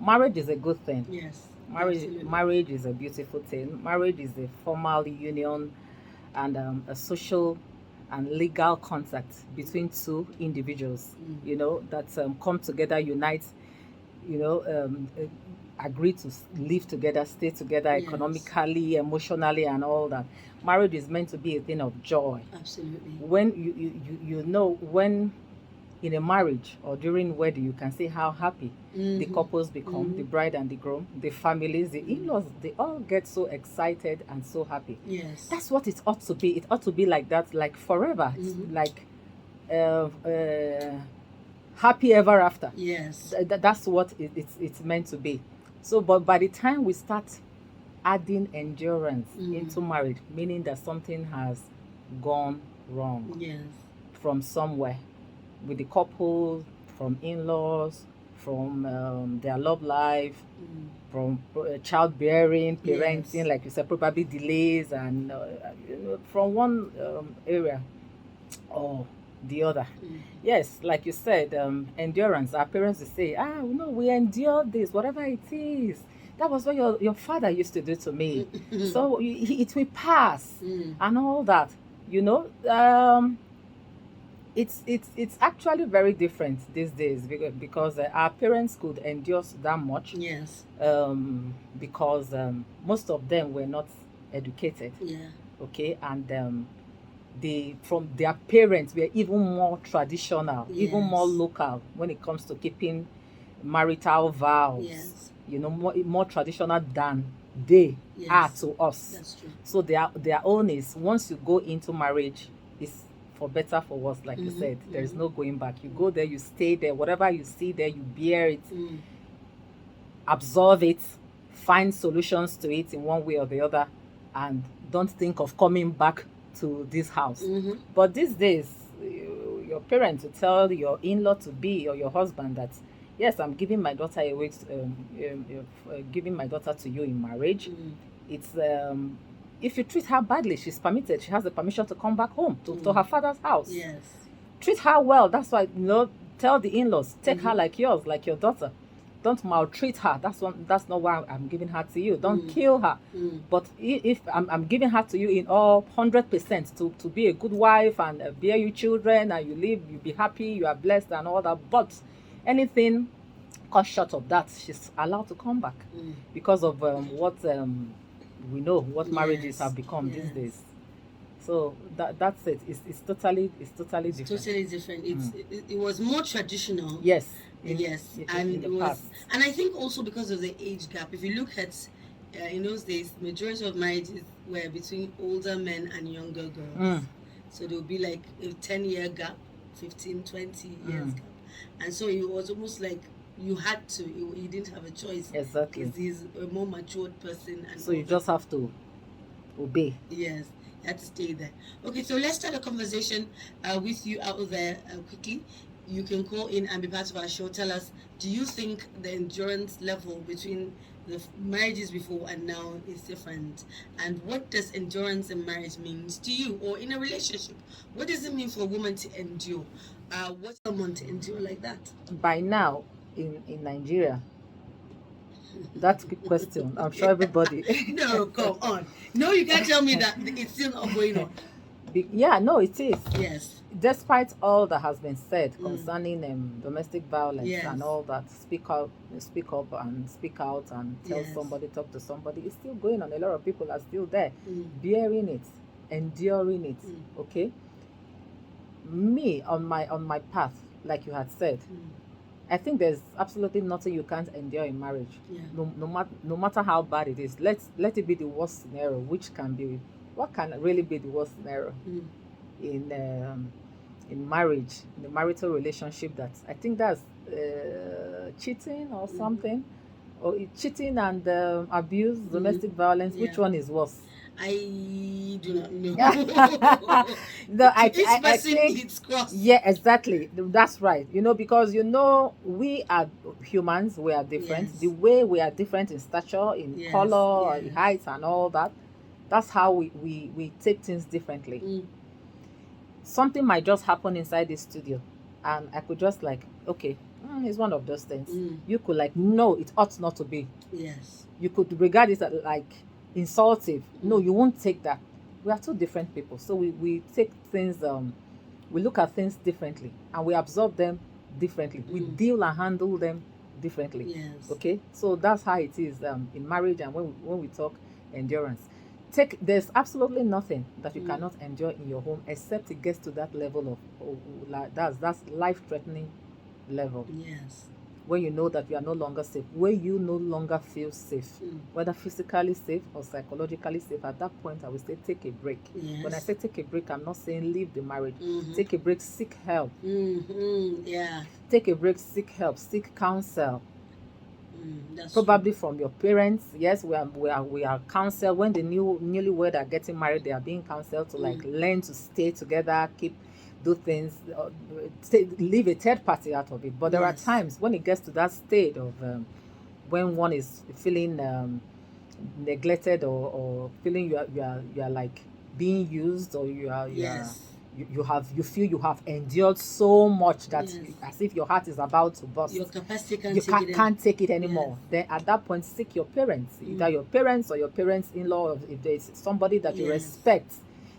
Marriage is a good thing. Yes. Marriage, Absolutely. marriage is a beautiful thing. Marriage is a formal union and a social and legal contact between two individuals. Mm. You know that come together, unite. You know, agree to live together, stay together Yes. economically, emotionally, and all that. Marriage is meant to be a thing of joy. Absolutely. When you know when in a marriage or during wedding, you can see how happy the Mm-hmm. couples become, Mm-hmm. the bride and the groom, the families, the Mm. in-laws, they all get so excited and so happy. Yes. That's what it ought to be. It ought to be like that, like forever. It's Mm-hmm. like happy ever after. Yes. That's what it's meant to be. So, but by the time we start adding endurance Mm. into marriage, meaning that something has gone wrong Yes. from somewhere with the couple, from in-laws, from their love life, Mm. from childbearing, parenting, Yes. like you said, probably delays, and from one area or the other. Mm. Yes, like you said, endurance. Our parents will say, no, we endure this, whatever it is. That was what your father used to do to me. So it will pass Mm. and all that. You know, it's actually very different these days because our parents could endure that much Yes. because most of them were not educated, Yeah. okay, and they from their parents were even more traditional, even more Yes. local when it comes to keeping marital vows, Yes. you know, more traditional than they are Yes. to us. That's true. So their own is once you go into marriage, is for better for worse, like you Mm-hmm. said. There's Mm-hmm. no going back. You go there, you stay there, whatever you see there, you bear it, Mm. absorb it, find solutions to it in one way or the other, and don't think of coming back to this house. Mm-hmm. But these days, your parents will tell your in-law to be or your husband that, yes, I'm giving my daughter away, giving my daughter to you in marriage. Mm. It's if you treat her badly, she's permitted. She has the permission to come back home to her Mm. father's house. Yes. Treat her well. That's why, tell the in-laws, take her Mm-hmm. like yours, like your daughter. Don't maltreat her. That's not why I'm giving her to you. Don't Mm. kill her. Mm. But if I'm giving her to you in all 100% to be a good wife and bear you children and you live, you be happy, you are blessed and all that. But anything cut short of that, she's allowed to come back Mm. because of what we know what marriages Yes. have become these Yes. days. So that's it. It's totally It's different. totally different. Mm. It was more traditional. Yes, Yes, in and the it was, past. and I think also because of the age gap. If you look at in those days, majority of marriages were between older men and younger girls. Mm, So there would be like a 10-year gap, 15, 20 years mm, gap, and so it was almost like you had to. You didn't have a choice exactly. because he's a more matured person and So all you that. just have to obey. Yes, you had to stay there. Okay, so let's start a conversation with you out there quickly. You can call in and be part of our show. Tell us, do you think the endurance level between the marriages before and now is different? And what does endurance in marriage means to you or in a relationship? What does it mean for a woman to endure? What's someone to endure like that? By now, in Nigeria, that's a good question. I'm sure everybody. No, come on. No, you can't tell me that it's still not going on. Yeah, no, it is. Yes. Despite all that has been said Mm. concerning domestic violence Yes. and all that, speak up and speak out and tell Yes. somebody, talk to somebody, it's still going on. A lot of people are still there, Mm. bearing it, enduring it. Mm. Okay, me on my path, like you had said, Mm. I think there's absolutely nothing you can't endure in marriage. Yeah. No matter how bad it is. Let it be the worst scenario, which can be what can really be the worst scenario Mm. in marriage, in the marital relationship. That I think that's cheating or Mm. something, or cheating and abuse, Mm. domestic violence. Yeah. Which one is worse? I do not know. No, Each I person think, it's cross. yeah, exactly. That's right. Because we are humans. We are different. Yes. The way we are different in stature, in Yes. color, in Yes. height, and all that. That's how we take things differently. Mm. Something might just happen inside the studio, and I could just like, okay, It's one of those things. Mm. You could like, no, it ought not to be. Yes. You could regard it as like insultive. No, you won't take that. We are two different people, so we take things, we look at things differently, and we absorb them differently. We deal and handle them differently. Yes. Okay, so that's how it is in marriage. And when we talk endurance, there's absolutely nothing that you cannot endure in your home, except it gets to that level of like that's life threatening level. Yes. When you know that you are no longer safe, when you no longer feel safe, whether physically safe or psychologically safe, at that point I will say take a break. Yes. When I say take a break, I'm not saying leave the marriage. Take a break, seek help. Yeah. Take a break, seek help, seek counsel. That's Probably true. from your parents. Yes, we are counseled. When the newlywed are getting married, they are being counseled to like learn to stay together, do things, leave a third party out of it. But there are times when it gets to that state of when one is feeling neglected, or feeling you are like being used, or you feel you have endured so much that as if your heart is about to burst. Your capacity can't take it anymore. Then at that point, seek your parents, either your parents or your parents-in-law, or if there's somebody that you respect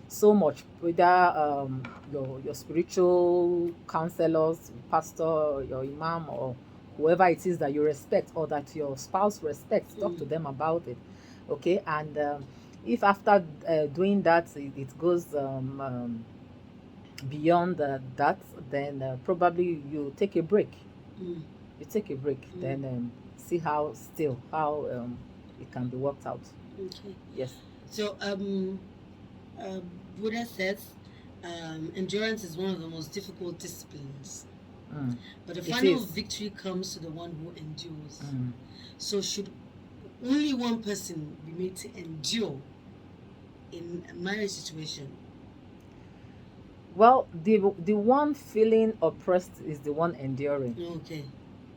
so much, whether your spiritual counselors, pastor, your imam, or whoever it is that you respect or that your spouse respects. Talk to them about it. Okay, and if after doing that it goes beyond that, then probably you take a break. You take a break, then see how it can be worked out. Okay. Yes. So Buddha says endurance is one of the most difficult disciplines, but the final victory comes to the one who endures. So should only one person be made to endure in a marriage situation? Well, the one feeling oppressed is the one enduring. Okay.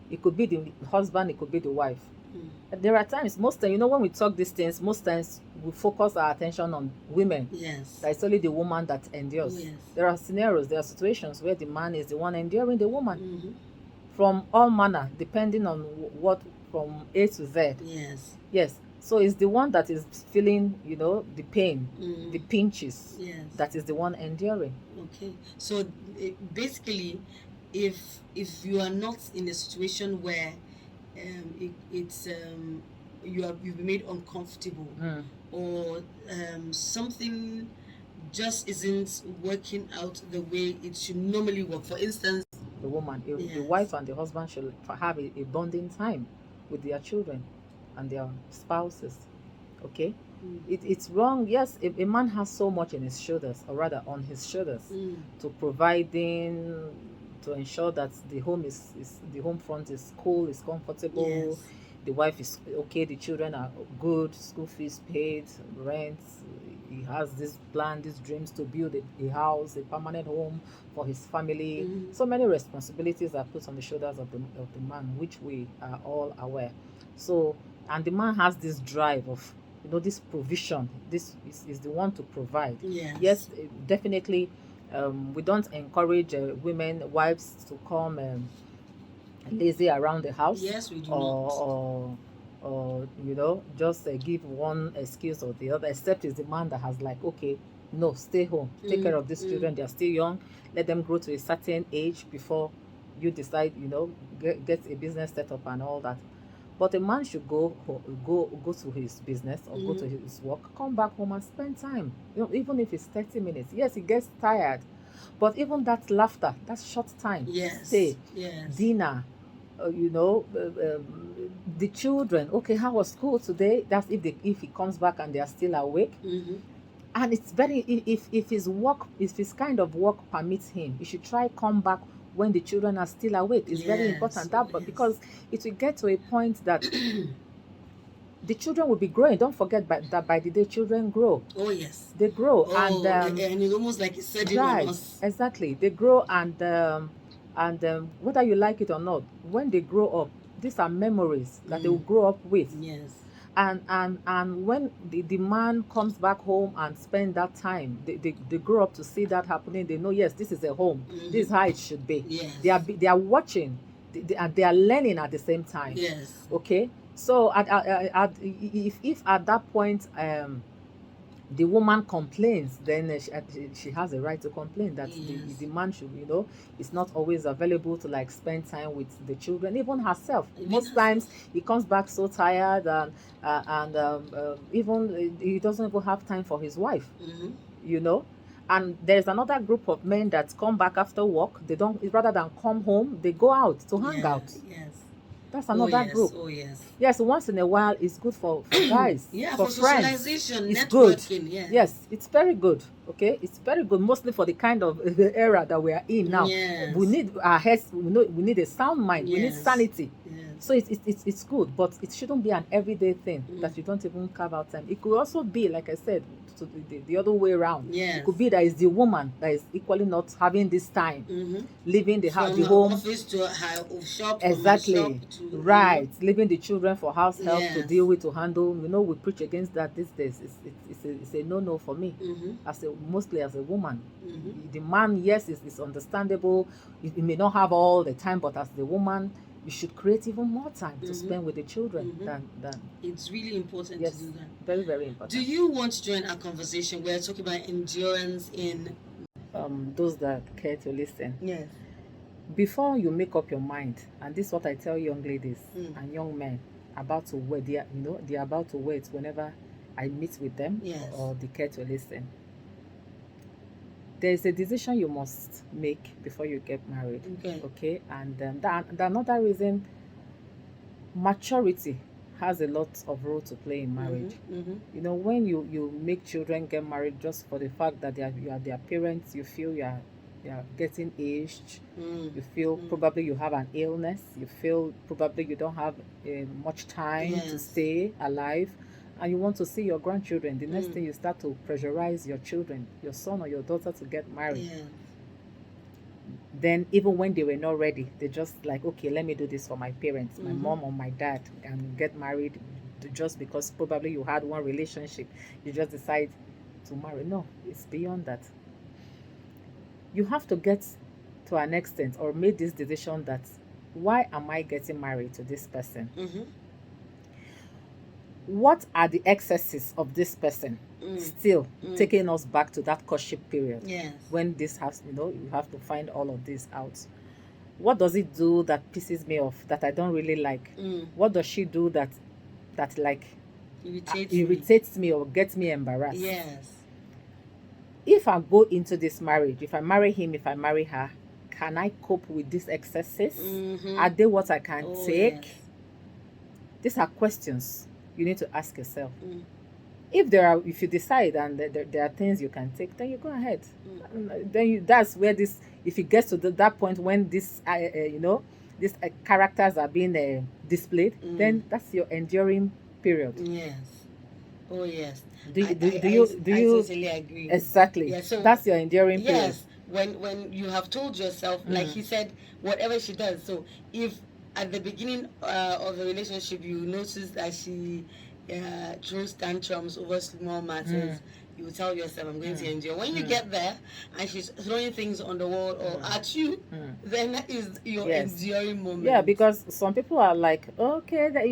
It could be the husband, it could be the wife. There are times, most times, when we talk these things, most times we focus our attention on women. Yes. That it's only the woman that endures. Yes. There are scenarios, there are situations where the man is the one enduring the woman. From all manner, depending on what, from A to Z. Yes. Yes. So it's the one that is feeling, the pain, the pinches. Yes. That is the one enduring. Okay. So basically, if you are not in a situation where you've been made uncomfortable, or something just isn't working out the way it should normally work. For instance, the woman, the wife and the husband should have a bonding time with their children and their spouses. Okay. It's wrong. Yes, a man has so much in his shoulders, or rather on his shoulders, to providing, to ensure that the home the home front is cool, is comfortable. The wife is okay, the children are good, school fees paid, rent. He has this plan, these dreams to build a house, a permanent home for his family. So many responsibilities are put on the shoulders of the man, which we are all aware. So, and the man has this drive of, this provision. This is the one to provide. Yes, definitely. We don't encourage wives to come lazy around the house. Yes, we do or just give one excuse or the other, except it's the man that has like, okay, no, stay home, take care of these children. They're still young, let them grow to a certain age before you decide, get a business set up and all that. But a man should go to his business or go to his work, come back home and spend time. Even if it's 30 minutes. Yes, he gets tired, but even that laughter, that short time, stay, dinner, the children. Okay, how was school today? That's if he comes back and they are still awake. And it's very, if his kind of work permits him, he should try come back when the children are still awake. It's very important because it will get to a point that the children will be growing. Don't forget that by the day children grow. Oh yes, they grow. And it's almost like it's surging on us. Exactly, they grow, and whether you like it or not, when they grow up, these are memories that they will grow up with. Yes. And when the man comes back home and spend that time, they grow up to see that happening. They know, yes, this is a home. This is how it should be. Yes. They are watching and they are learning at the same time. Yes. Okay, so if at that point the woman complains, then she has a right to complain that Yes. the man should, is not always available to like spend time with the children, even herself. Most times he comes back so tired, and even he doesn't even have time for his wife. And there's another group of men that come back after work. They don't, rather than come home, they go out to hang out. Yes. That's another group. Oh yes. Yes, once in a while it's good for guys. Yeah, for friends. Socialization, it's networking. Good. Yes, it's very good. Okay, it's very good. Mostly for the kind of the era that we are in now. Yes. We need our heads. We need a sound mind. Yes. We need sanity. Yes. So it's good, but it shouldn't be an everyday thing that you don't even carve out time. It could also be, like I said, to the other way around. Yes. It could be that it's the woman that is equally not having this time, leaving the house, the home, office to her shop. Exactly. Shop to, right. Leaving the children for house help Yes. to deal with, to handle. We preach against that these days. It's a no for me. Mostly as a woman. The man, yes, is understandable. You may not have all the time, but as the woman, you should create even more time to spend with the children than it's really important yes, to do that. Very, very important. Do you want to join our conversation? We're talking about endurance in those that care to listen. Yes. Before you make up your mind, and this is what I tell young ladies and young men about to wed, they're about to wed whenever I meet with them, yes, or they care to listen. There is a decision you must make before you get married. Okay, and the another reason, maturity has a lot of role to play in marriage. When you make children get married just for the fact that you are their parents, you feel you are getting aged. You feel probably you have an illness. You feel probably you don't have much time to stay alive, and you want to see your grandchildren. The next thing, you start to pressurize your children, your son or your daughter, to get married. Then even when they were not ready, they just like, okay, let me do this for my parents, my mom or my dad, and get married just because probably you had one relationship. You just decide to marry. No, it's beyond that. You have to get to an extent or make this decision that, why am I getting married to this person? What are the excesses of this person still taking us back to that courtship period? Yes. When this has, you have to find all of this out. What does it do that pisses me off, that I don't really like? What does she do that like irritates me or gets me embarrassed? Yes. If I go into this marriage, if I marry him, if I marry her, can I cope with these excesses? Are they what I can take? Yes. These are questions you need to ask yourself. If you decide and there are things you can take, then you go ahead. Then that's where this, if it gets to that point when this these characters are being displayed, then that's your enduring period. Yes. Oh yes. Do you I totally agree. Exactly. Yeah, so that's your enduring period. Yes. When you have told yourself, like he said, whatever she does. So if at the beginning of the relationship you notice that she throws tantrums over small matters, you tell yourself, I'm going to endure. When you get there and she's throwing things on the wall or at you, then that is your enduring moment. Yeah, because some people are like, okay, that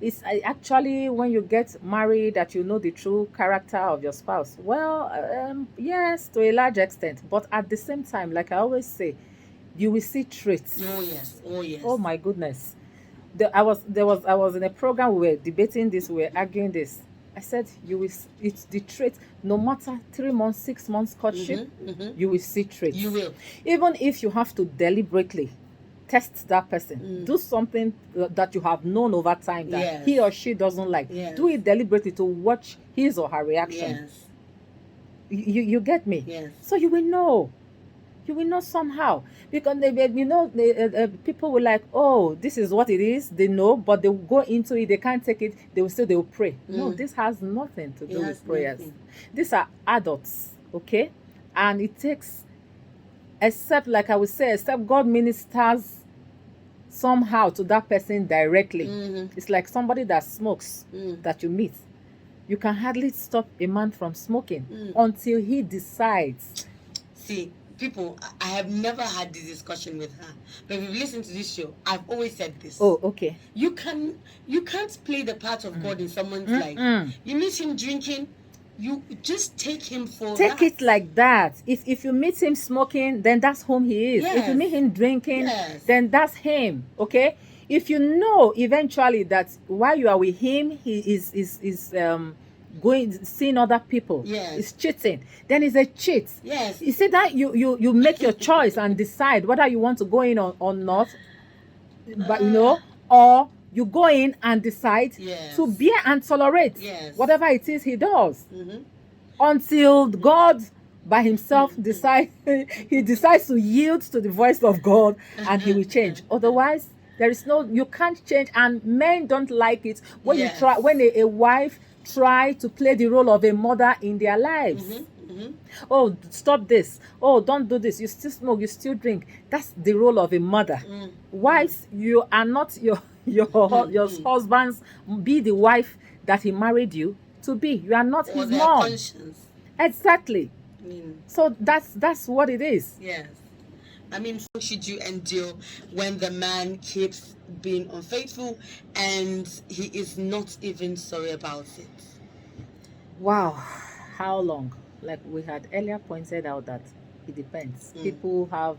it's actually when you get married that you know the true character of your spouse. Well, yes, to a large extent, but at the same time, like I always say, you will see traits. Oh yes. Oh my goodness. I was in a program, we were debating this, we were arguing this. I said, it's the trait. No matter 3 months, 6 months courtship, you will see traits. You will. Even if you have to deliberately test that person, do something that you have known over time that he or she doesn't like. Do it deliberately to watch his or her reaction. You get me? Yes. So you will know. You will know somehow, because people will like, oh, this is what it is. They know, but they will go into it. They can't take it. They will pray. No, this has nothing to do with prayers. These are adults, okay, and it takes, except God ministers somehow to that person directly. It's like somebody that smokes that you meet. You can hardly stop a man from smoking until he decides. See, people, I have never had this discussion with her, but if you've listened to this show, I've always said this. Oh, okay. You can't play the part of God in someone's life. You meet him drinking, you just take him for Take that. it like that. If you meet him smoking, then that's whom he is. If you Yes. meet him drinking, Yes. then that's him. Okay. If you know eventually that while you are with him, he is going seeing other people, Yes. is cheating, then it's a cheat. Yes. You see that you make your choice and decide whether you want to go in or not, but you know, or you go in and decide Yes. to bear and tolerate Yes. whatever it is he does Mhm. until God by himself he decides to yield to the voice of God and he will change. Otherwise, there is no, you can't change, and men don't like it when Yes. you try, when a wife try to play the role of a mother in their lives. Oh, stop this. Oh, don't do this. You still smoke, you still drink. That's the role of a mother. Wives, you are not your husband's, be the wife that he married you to be. You are not Or his their mom. conscience. Exactly. I mean, So that's what it is. yes. I mean, how should you endure when the man keeps being unfaithful and he is not even sorry about it? Wow. How long? Like we had earlier pointed out that it depends. People have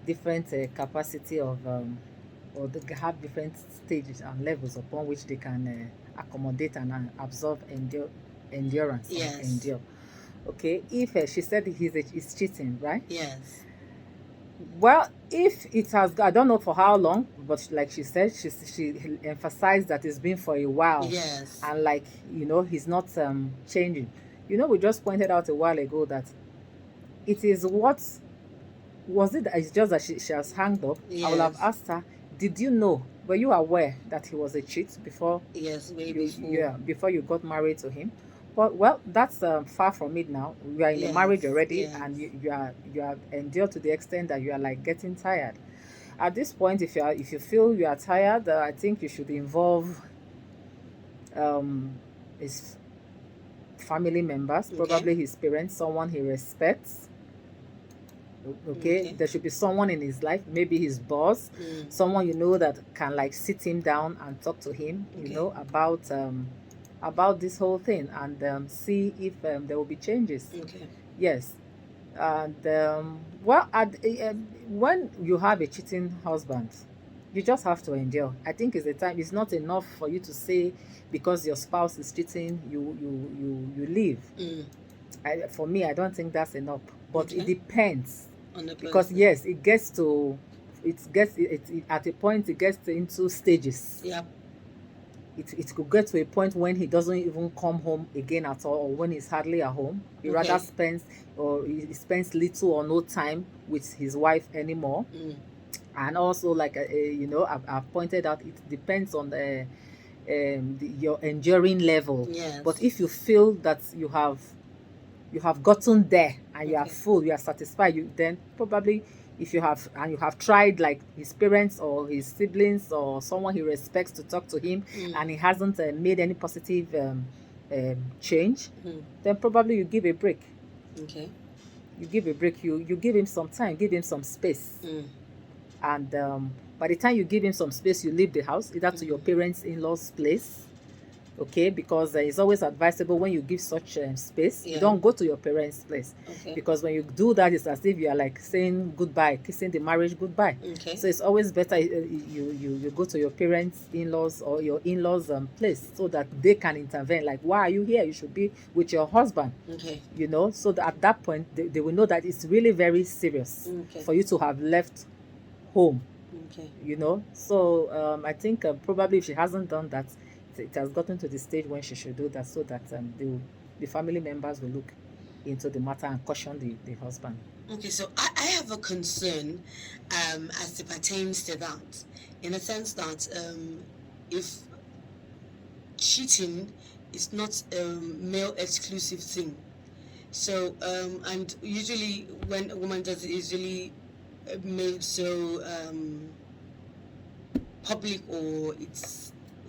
different capacity of or they have different stages and levels upon which they can accommodate and absorb endurance. Yes. Endure. Okay, if she said he's cheating, right? Yes. Well, if it has, I don't know for how long, but like she said, she emphasized that it's been for a while. Yes. And like, you know, he's not changing. You know, we just pointed out a while ago that it is what was it? It's just that she has hanged up. Yes. I will have asked her, did you know? Were you aware that he was a cheat before? Yes, way you, before. Yeah, before you got married to him. But well, that's far from it now. You are in a Yes, marriage already, yes. and you are endured to the extent that you are like getting tired. At this point, if you feel you are tired, I think you should involve his family members, probably his parents, someone he respects. Okay, there should be someone in his life, maybe his boss, someone you know that can like sit him down and talk to him, you know, about this whole thing, and see if there will be changes. Okay. Yes. And well, when you have a cheating husband, you just have to endure. I think it's a time. It's not enough for you to say because your spouse is cheating, you leave. For me, I don't think that's enough. But it depends on the person. Because yes, it gets at a point it gets into stages. Yeah. It could get to a point when he doesn't even come home again at all, or when he's hardly at home. He rather spends little or no time with his wife anymore. And also, like you know, I've pointed out, it depends on your enduring level. Yes. But if you feel that you have gotten there and you are full, you are satisfied, then probably, if you have tried like his parents or his siblings or someone he respects to talk to him, and he hasn't made any positive change, then probably you give a break. Okay. You give a break. You give him some time, give him some space, and by the time you give him some space, you leave the house, either to your parents' in-laws' place. Okay, because it's always advisable when you give such space, you don't go to your parents' place. Okay. Because when you do that, it's as if you are like saying goodbye, kissing the marriage goodbye. Okay. So it's always better you go to your parents' in-laws or your in-laws' place, so that they can intervene. Like, why are you here? You should be with your husband. Okay. You know, so that at that point they will know that it's really very serious for you to have left home. Okay. You know, so I think probably if she hasn't done that, it has gotten to the stage when she should do that, so that the family members will look into the matter and caution the husband. Okay, so I have a concern as it pertains to that, in a sense that if cheating is not a male exclusive thing, so and usually when a woman does it, is usually made so public, or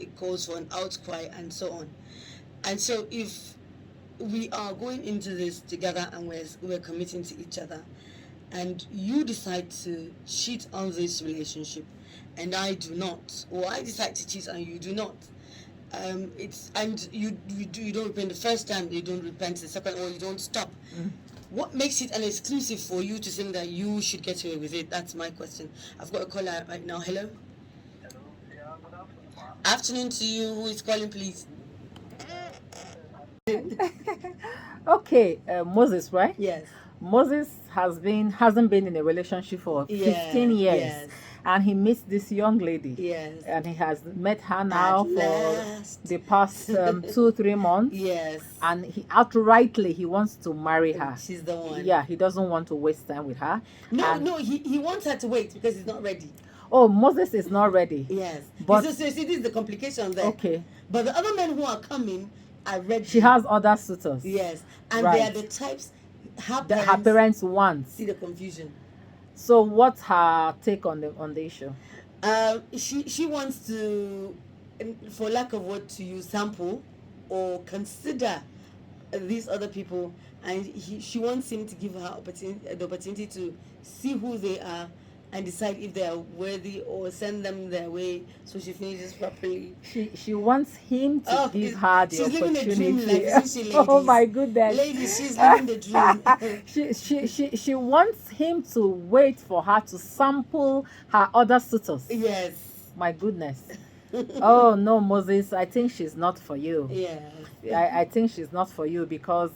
it calls for an outcry and so on. And so if we are going into this together and we're committing to each other, and you decide to cheat on this relationship and I do not, or I decide to cheat and you do not, it's and you don't repent the first time, you don't repent the second, or you don't stop. What makes it an exclusive for you to think that you should get away with it? That's my question. I've got a caller right now. Hello. Afternoon to you. Who is calling, please? Okay, Moses, right? Yes. Moses hasn't been in a relationship for 15 years. Yes. And he meets this young lady. Yes. And he has met her now At for last. the past 2-3 months. Yes. And he outrightly he wants to marry her. She's the one. Yeah, he doesn't want to waste time with her. No, he wants her to wait because he's not ready. Oh, Moses is not ready. Yes. But so see, this is the complication there. okay. But the other men who are coming are ready. She has other suitors. Yes. And Right. they are the types her Her parents want. see the confusion. So what's her take on the issue? She wants to, for lack of word to use, sample or consider these other people, and she wants him to give her the opportunity to see who they are and decide if they are worthy or send them their way so she finishes properly. She wants him to give her the she's opportunity. living a dream, like, isn't she, ladies? Oh my goodness. Ladies, she's living the dream. she wants him to wait for her to sample her other suitors. Yes. My goodness. Oh no, Moses, I think she's not for you. Yeah. I think she's not for you because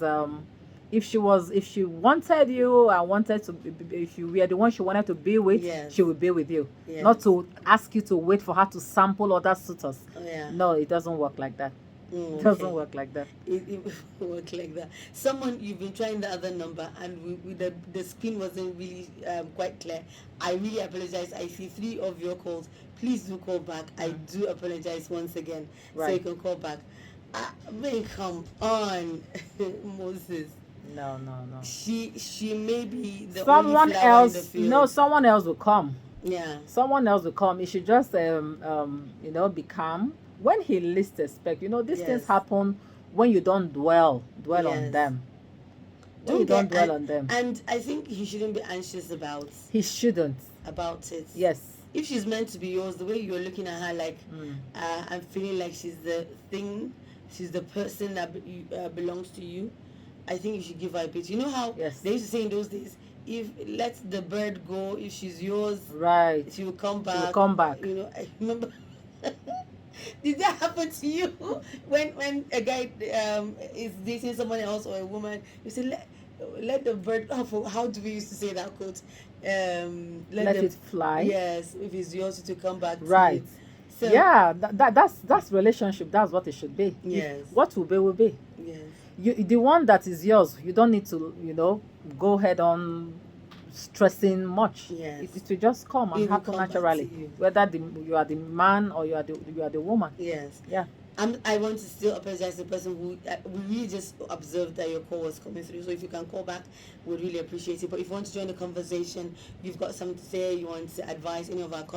if she wanted you and wanted to if you were the one she wanted to be with, Yes. she would be with you. Yes. Not to ask you to wait for her to sample other suitors. Yeah. No, it doesn't work like that. It doesn't work like that. It work like that. Someone, you've been trying the other number and the screen wasn't really quite clear. I really apologize. I see 3 of your calls. Please do call back. I do apologize once again. So you Right. can call back. Man, come on, Moses. No. She may be the Someone only flower in the else, field. no, someone else will come. Yeah. Someone else will come. You should just be calm when he least expect. These Yes. things happen when you don't dwell on Yes. them. When you don't dwell on them. And I think he shouldn't be anxious about He shouldn't. it. Yes. If she's meant to be yours, the way you're looking at her, like, Mm. I'm feeling like she's the thing, she's the person that belongs to you, I think you should give her a bit. You know how Yes. they used to say in those days, if let the bird go, if she's yours, Right. she will come back. She will come back. I remember. Did that happen to you when a guy is dating someone else or a woman? You say let the bird. How do we used to say that quote? Let it fly. Yes, if it's yours to come back. Right. To it. So, Yeah, that's relationship. That's what it should be. Yes. What will be will be. Yes. The one that is yours, you don't need to go head on stressing much. Yes. It will just come and It will happen come back to naturally, you. whether you are the man or you are the woman. Yes. Yeah. I want to still apologize to the person who we really just observed that your call was coming through. So if you can call back, we'd really appreciate it. But if you want to join the conversation, you've got something to say, you want to advise any of our colleagues.